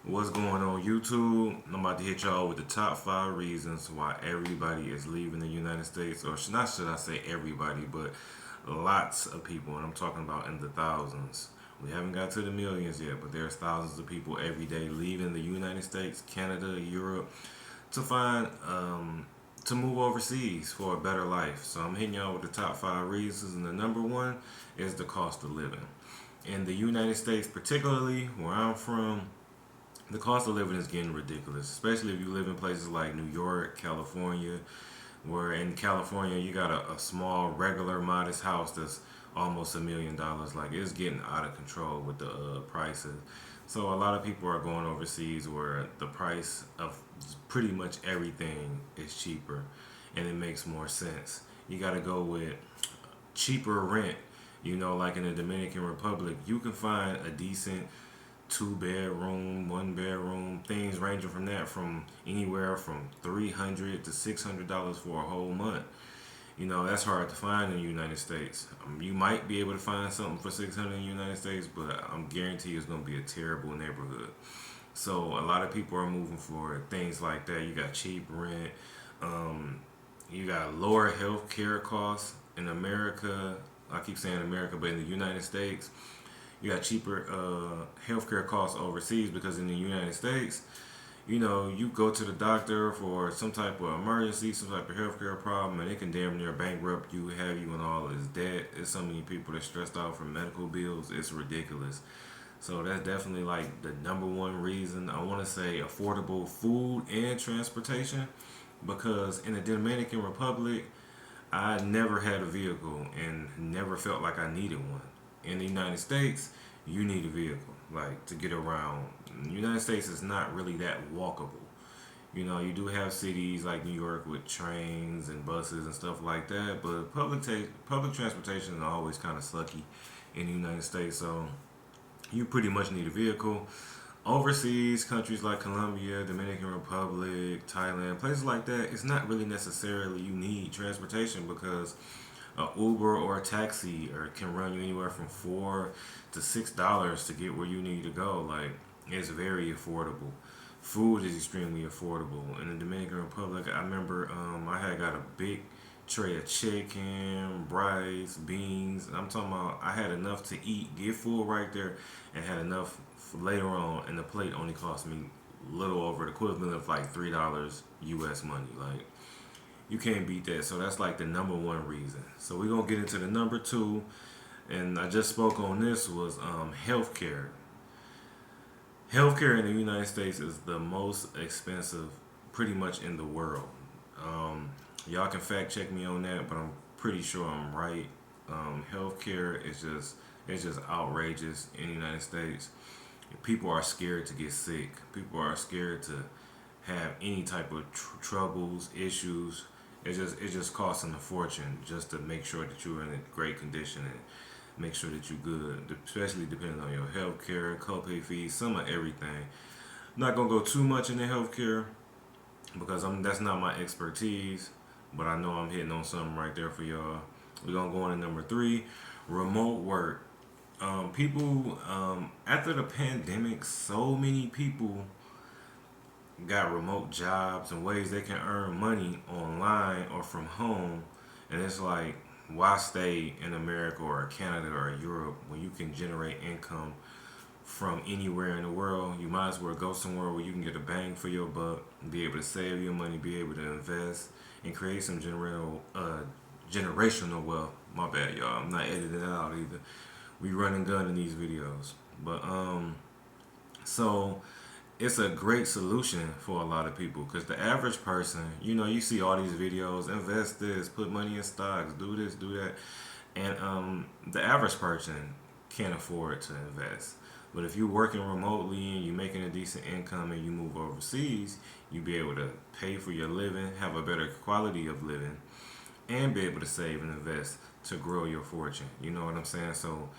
What's going on YouTube? I'm about to hit y'all with the top 5 reasons why everybody is leaving the United States, or not should I say everybody, but lots of people, and I'm talking about in the thousands. We haven't got to the millions yet, but there's thousands of people every day leaving the United States, Canada, Europe to find to move overseas for a better life. So I'm hitting y'all with the top 5 reasons, and the number one is the cost of living. In the United States, particularly where I'm from, the cost of living is getting ridiculous, especially if you live in places like New York, California, where in California you got a small, regular, modest house that's almost $1 million. Like it's getting out of control with the prices. So a lot of people are going overseas where the price of pretty much everything is cheaper, and it makes more sense. You got to go with cheaper rent. Like in the Dominican Republic, you can find a decent 2 bedroom, 1 bedroom, things ranging from that from anywhere from $300 to $600 for a whole month. That's hard to find in the United States. You might be able to find something for 600 in the United States, but I'm guarantee it's going to be a terrible neighborhood. So a lot of people are moving for things like that. You got cheap rent. Um, you got lower health care costs in America. I keep saying America, but in the United States, you got cheaper healthcare costs overseas because in the United States, you go to the doctor for some type of emergency, some type of healthcare problem, and it can damn near bankrupt you, have you in all this debt. There's so many people that stressed out from medical bills. It's ridiculous. So that's definitely like the number one reason. I want to say affordable food and transportation, because in the Dominican Republic, I never had a vehicle and never felt like I needed one. In the United States, you need a vehicle, like to get around. The United States is not really that walkable. You do have cities like New York with trains and buses and stuff like that, but public transportation is always kind of sucky in the United States. So you pretty much need a vehicle. Overseas countries like Colombia, Dominican Republic, Thailand, places like that, it's not really necessarily you need transportation because a Uber or a taxi or can run you anywhere from $4 to $6 to get where you need to go. Like it's very affordable. Food is extremely affordable. In the Dominican Republic, I remember I had got a big tray of chicken, rice, beans. I'm talking about I had enough to eat, get full right there, and had enough for later on. And the plate only cost me little over the equivalent of like $3 US money. Like you can't beat that. So that's like the number one reason. So we're gonna get into the number two, and I just spoke on this was healthcare. Healthcare in the United States is the most expensive, pretty much in the world. Um, y'all can fact check me on that, but I'm pretty sure I'm right. Healthcare is just outrageous in the United States. People are scared to get sick. People are scared to have any type of troubles, issues. It just costs them a fortune just to make sure that you're in a great condition and make sure that you're good, especially depending on your health care, copay fees, some of everything. I'm not gonna go too much into healthcare because that's not my expertise, but I know I'm hitting on something right there for y'all. We're gonna go on to number three, remote work. People after the pandemic, so many people got remote jobs and ways they can earn money online or from home, and it's like, why stay in America or Canada or Europe when you can generate income from anywhere in the world? You might as well go somewhere where you can get a bang for your buck, be able to save your money, be able to invest, and create some generational wealth. My bad, y'all. I'm not editing it out either. We run and gun in these videos, but so it's a great solution for a lot of people because the average person, you see all these videos, invest this, put money in stocks, do this, do that, and the average person can't afford to invest. But if you're working remotely and you're making a decent income and you move overseas, you be able to pay for your living, have a better quality of living, and be able to save and invest to grow your fortune. You know what I'm saying? So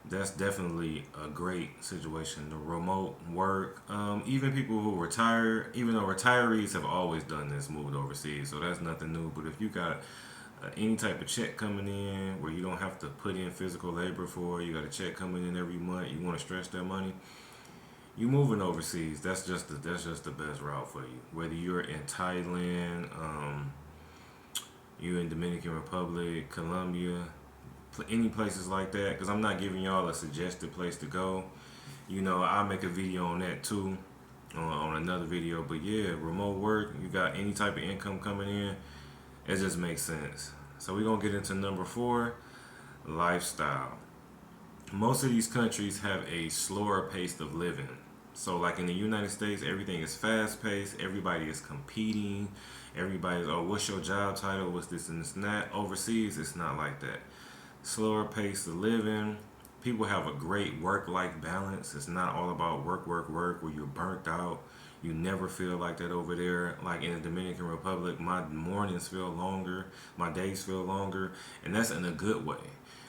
that's definitely a great situation. The remote work, even people who retire, even though retirees have always done this, moved overseas, so that's nothing new. But if you got any type of check coming in where you don't have to put in physical labor for, you got a check coming in every month, you want to stretch that money, you moving overseas. That's just the best route for you. Whether you're in Thailand, you in Dominican Republic, Colombia, any places like that. Because I'm not giving y'all a suggested place to go. I'll make a video on that too, on another video. But yeah, remote work. You got any type of income coming in. It just makes sense. So we're gonna get into number 4, lifestyle. Most of these countries have a slower pace of living. So, like in the United States, everything is fast paced. Everybody is competing. Everybody's, oh, what's your job title? What's this and this and that? Overseas, it's not like that. Slower pace of living. People have a great work life balance. It's not all about work, work, work, where you're burnt out. You never feel like that over there. Like in the Dominican Republic, my mornings feel longer, my days feel longer, and that's in a good way.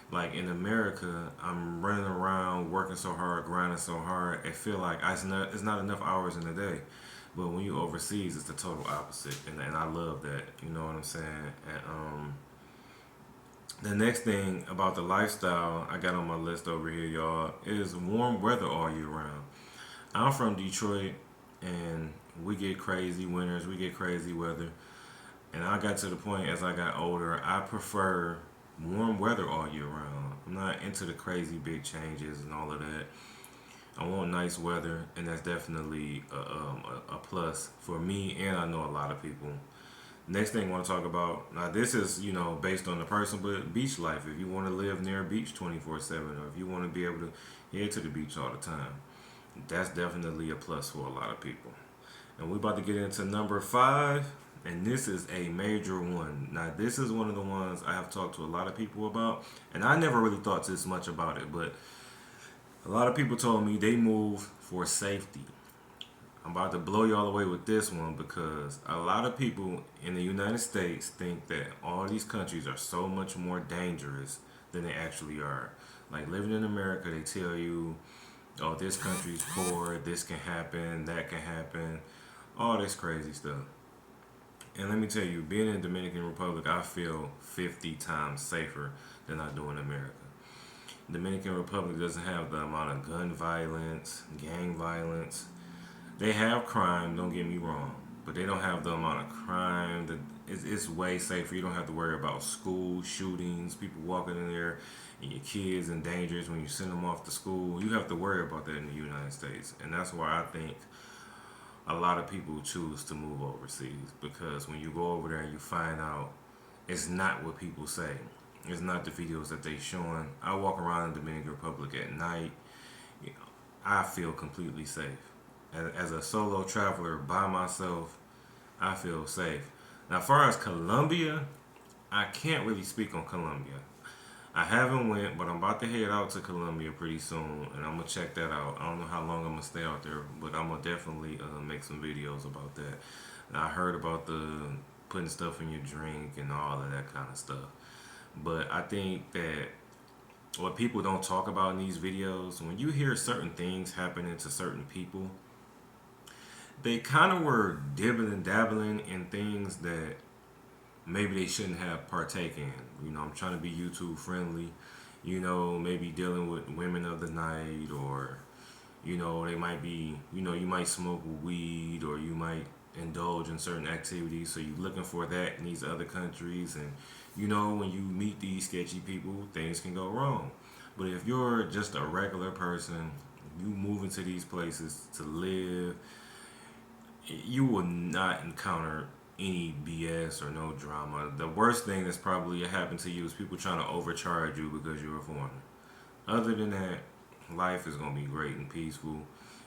Like in America, I'm running around working so hard, grinding so hard. I feel like it's not enough hours in a day. But when you overseas, it's the total opposite, and I love that. You know what I'm saying? And the next thing about the lifestyle I got on my list over here, y'all, is warm weather all year round. I'm from Detroit, and we get crazy winters, we get crazy weather. And I got to the point as I got older, I prefer warm weather all year round. I'm not into the crazy big changes and all of that. I want nice weather, and that's definitely a plus for me, and I know a lot of people. Next thing I want to talk about, now this is, based on the person, but beach life. If you want to live near a beach 24/7, or if you want to be able to head to the beach all the time, that's definitely a plus for a lot of people. And we're about to get into number 5, and this is a major one. Now, this is one of the ones I have talked to a lot of people about, and I never really thought this much about it, but a lot of people told me they move for safety. I'm about to blow y'all away with this one because a lot of people in the United States think that all these countries are so much more dangerous than they actually are. Like living in America, they tell you, oh, this country's poor, this can happen, that can happen, all this crazy stuff. And let me tell you, being in the Dominican Republic, I feel 50 times safer than I do in America. Dominican Republic doesn't have the amount of gun violence, gang violence. They have crime, don't get me wrong, but they don't have the amount of crime. It's way safer. You don't have to worry about school shootings, people walking in there, and your kids in danger when you send them off to school. You have to worry about that in the United States, and that's why I think a lot of people choose to move overseas, because when you go over there and you find out it's not what people say. It's not the videos that they showing. I walk around the Dominican Republic at night. I feel completely safe. As a solo traveler by myself, I feel safe. Now, as far as Colombia, I can't really speak on Colombia. I haven't went, but I'm about to head out to Colombia pretty soon, and I'm gonna check that out. I don't know how long I'm gonna stay out there, but I'm gonna definitely make some videos about that. And I heard about the putting stuff in your drink and all of that kind of stuff. But I think that what people don't talk about in these videos, when you hear certain things happening to certain people, they kind of were dibbling and dabbling in things that maybe they shouldn't have partake in. I'm trying to be YouTube friendly. Maybe dealing with women of the night, or they might be, you might smoke weed, or you might indulge in certain activities. So you're looking for that in these other countries, and when you meet these sketchy people, things can go wrong. But if you're just a regular person, you move into these places to live, you will not encounter any BS or no drama. The worst thing that's probably happened to you is people trying to overcharge you because you're a foreigner. Other than that, life is going to be great and peaceful.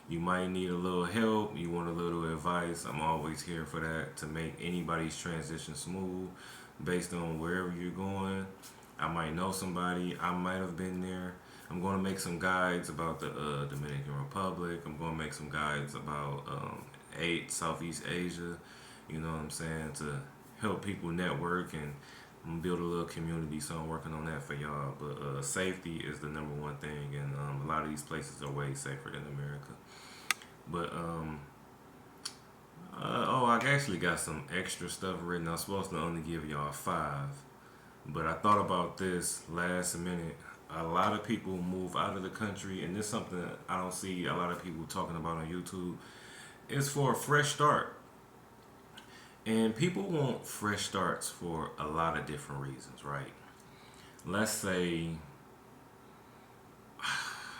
You might need a little help, you want a little advice. I'm always here for that, to make anybody's transition smooth based on wherever you're going. I might know somebody, I might have been there. I'm going to make some guides about the Dominican Republic. I'm going to make some guides about Southeast Asia. You know what I'm saying? To help people network and build a little community. So I'm working on that for y'all. But safety is the number one thing, and a lot of these places are way safer than America. But I actually got some extra stuff written. I'm supposed to only give y'all 5, but I thought about this last minute. a lot of people move out of the country, and this is something that I don't see a lot of people talking about on YouTube. It's for a fresh start. And people want fresh starts for a lot of different reasons, right? Let's say,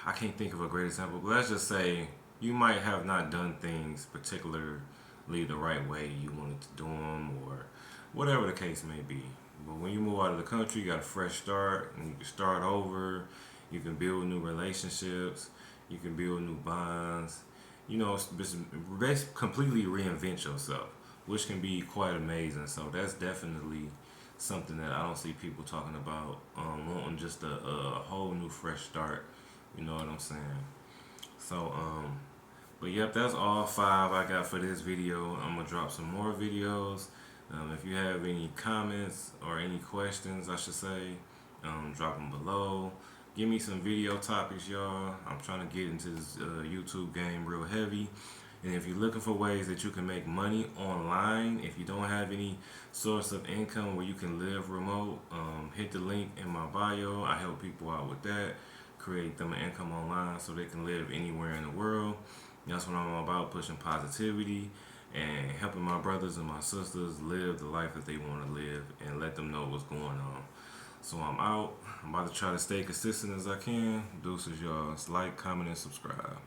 I can't think of a great example, but let's just say you might have not done things particularly the right way you wanted to do them, or whatever the case may be. But when you move out of the country, you got a fresh start, and you can start over. You can build new relationships. You can build new bonds. You know, completely reinvent yourself, which can be quite amazing. So that's definitely something that I don't see people talking about. Wanting just a whole new fresh start. You know what I'm saying? So, but yep, that's all 5 I got for this video. I'm gonna drop some more videos. If you have any comments or any questions, I should say, drop them below. Give me some video topics, y'all. I'm trying to get into this YouTube game real heavy. And if you're looking for ways that you can make money online, if you don't have any source of income where you can live remote, hit the link in my bio. I help people out with that, create them an income online so they can live anywhere in the world. That's what I'm about, pushing positivity and helping my brothers and my sisters live the life that they want to live and let them know what's going on. So I'm out. I'm about to try to stay consistent as I can. Deuces, y'all. Like, comment, and subscribe.